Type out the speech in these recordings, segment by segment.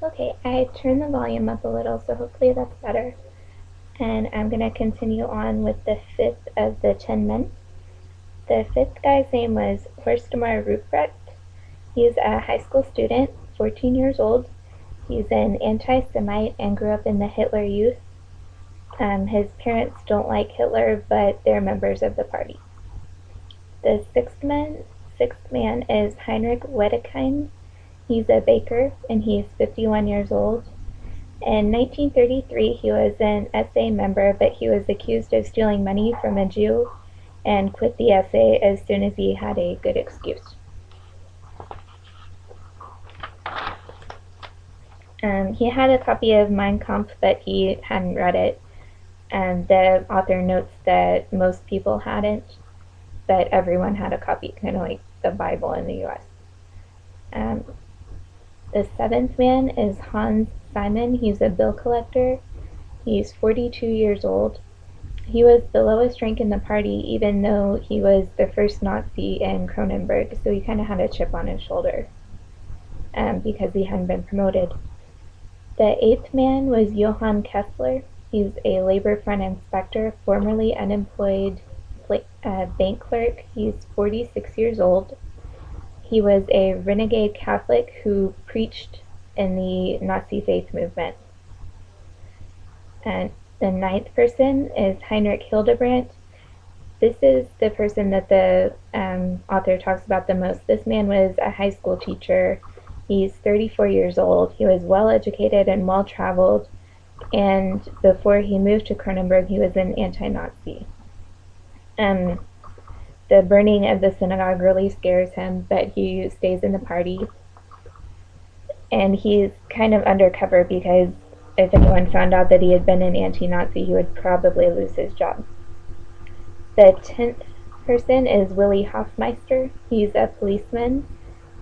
Okay, I turned the volume up a little, so hopefully that's better. And I'm going to continue on with the fifth of the 10 men. The fifth guy's name was Horstmar Ruprecht. He's a high school student, 14 years old. He's an anti-Semite and grew up in the Hitler Youth. His parents don't like Hitler, but they're members of the party. The sixth man is Heinrich Wedekind. He's a baker, and he's 51 years old. In 1933, he was an SA member, but he was accused of stealing money from a Jew and quit the SA as soon as he had a good excuse. He had a copy of Mein Kampf, but he hadn't read it. The author notes that most people hadn't, but everyone had a copy, kind of like the Bible in the US. The seventh man is Hans Simon. He's a bill collector. He's 42 years old. He was the lowest rank in the party, even though he was the first Nazi in Kronenberg, so he kind of had a chip on his shoulder because he hadn't been promoted. The eighth man was Johann Kessler. He's a labor front inspector, formerly unemployed bank clerk. He's 46 years old. He was a renegade Catholic who preached in the Nazi faith movement. And the ninth person is Heinrich Hildebrandt. This is the person that the author talks about the most. This man was a high school teacher. He's 34 years old. He was well educated and well traveled. And before he moved to Kronenberg, he was an anti-Nazi. The burning of the synagogue really scares him, but he stays in the party. And he's kind of undercover because if anyone found out that he had been an anti-Nazi, he would probably lose his job. The 10th person is Willy Hofmeister. He's a policeman,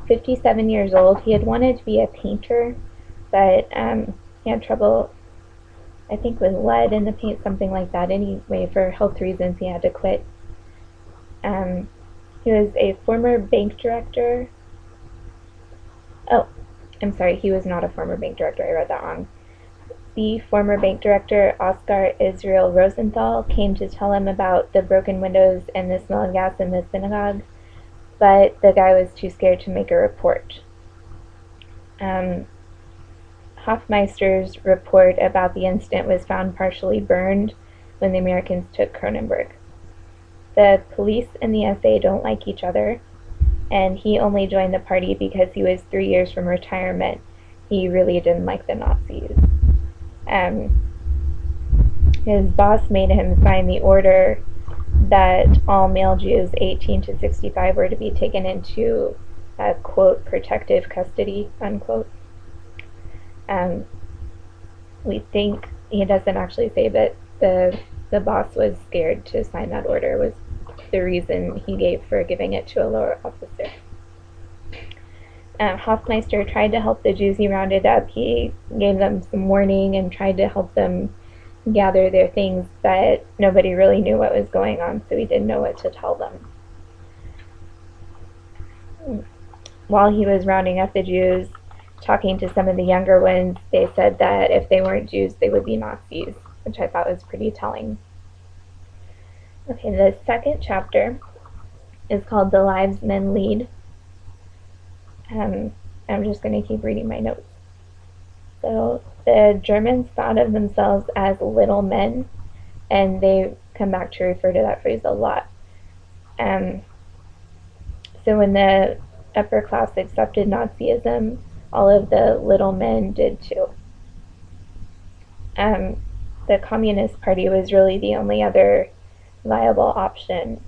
57 years old. He had wanted to be a painter, but he had trouble, I think, with lead in the paint, something like that. Anyway, for health reasons, he had to quit. He was a former bank director. Oh, I'm sorry, he was not a former bank director. I read that wrong. The former bank director, Oskar Israel Rosenthal, came to tell him about the broken windows and the smell of gas in the synagogue, but the guy was too scared to make a report. Hofmeister's report about the incident was found partially burned when the Americans took Kronenberg. The police and the SA don't like each other, and he only joined the party because he was 3 years from retirement. He really didn't like the Nazis. His boss made him sign the order that all male Jews 18 to 65 were to be taken into, quote, protective custody, unquote. We think, he doesn't actually say, but the boss was scared to sign that order, was the reason he gave for giving it to a lower officer. Hofmeister tried to help the Jews he rounded up. He gave them some warning and tried to help them gather their things, but nobody really knew what was going on, so he didn't know what to tell them. While he was rounding up the Jews, talking to some of the younger ones, they said that if they weren't Jews, they would be Nazis, which I thought was pretty telling. Okay, the second chapter is called The Lives Men Lead. I'm just going to keep reading my notes. So the Germans thought of themselves as little men, and they come back to refer to that phrase a lot. So when the upper class accepted Nazism, all of the little men did too. The Communist Party was really the only other viable option.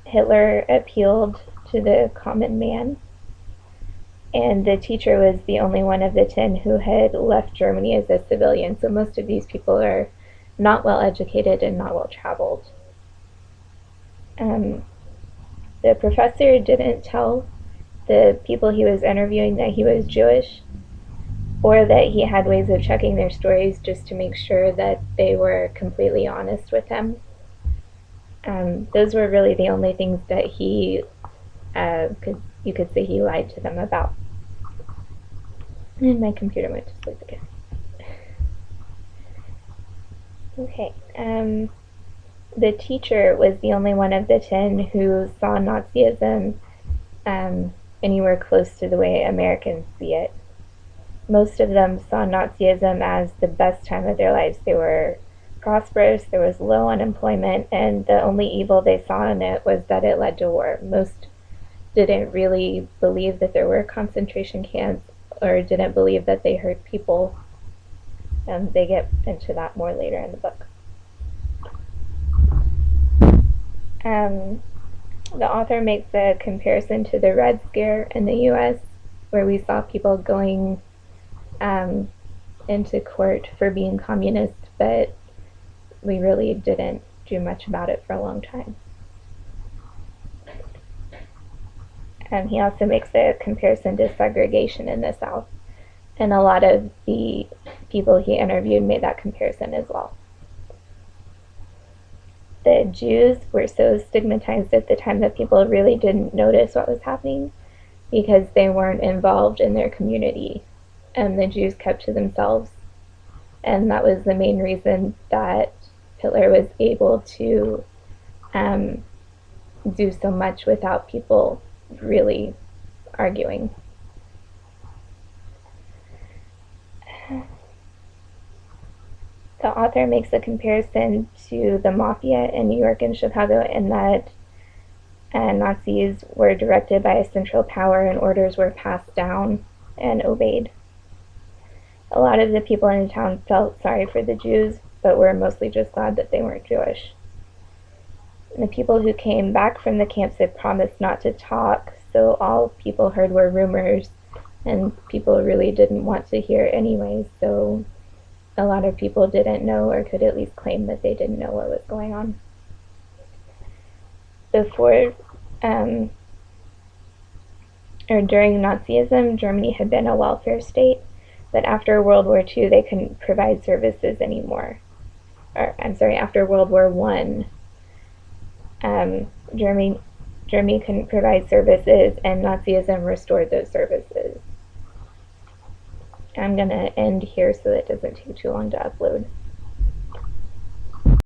Hitler appealed to the common man, and the teacher was the only one of the 10 who had left Germany as a civilian, so most of these people are not well educated and not well traveled. The professor didn't tell the people he was interviewing that he was Jewish, or that he had ways of checking their stories just to make sure that they were completely honest with him. Those were really the only things that you could say he lied to them about. And my computer went to sleep again. Okay. The teacher was the only one of the 10 who saw Nazism anywhere close to the way Americans see it. Most of them saw Nazism as the best time of their lives. They were prosperous, there was low unemployment, and the only evil they saw in it was that it led to war. Most didn't really believe that there were concentration camps or didn't believe that they hurt people. And they get into that more later in the book. The author makes a comparison to the Red Scare in the US, where we saw people going into court for being communist, but we really didn't do much about it for a long time. He also makes a comparison to segregation in the South, and a lot of the people he interviewed made that comparison as well. The Jews were so stigmatized at the time that people really didn't notice what was happening because they weren't involved in their community, and the Jews kept to themselves. And that was the main reason that Hitler was able to do so much without people really arguing. The author makes a comparison to the mafia in New York and Chicago in that Nazis were directed by a central power and orders were passed down and obeyed. A lot of the people in the town felt sorry for the Jews, but were mostly just glad that they weren't Jewish. And the people who came back from the camps had promised not to talk, so all people heard were rumors, and people really didn't want to hear anyway, so a lot of people didn't know or could at least claim that they didn't know what was going on. Before or during Nazism, Germany had been a welfare state, but after World War II, they couldn't provide services anymore. Or, I'm sorry, after World War I, Germany couldn't provide services, and Nazism restored those services. I'm going to end here so that it doesn't take too long to upload.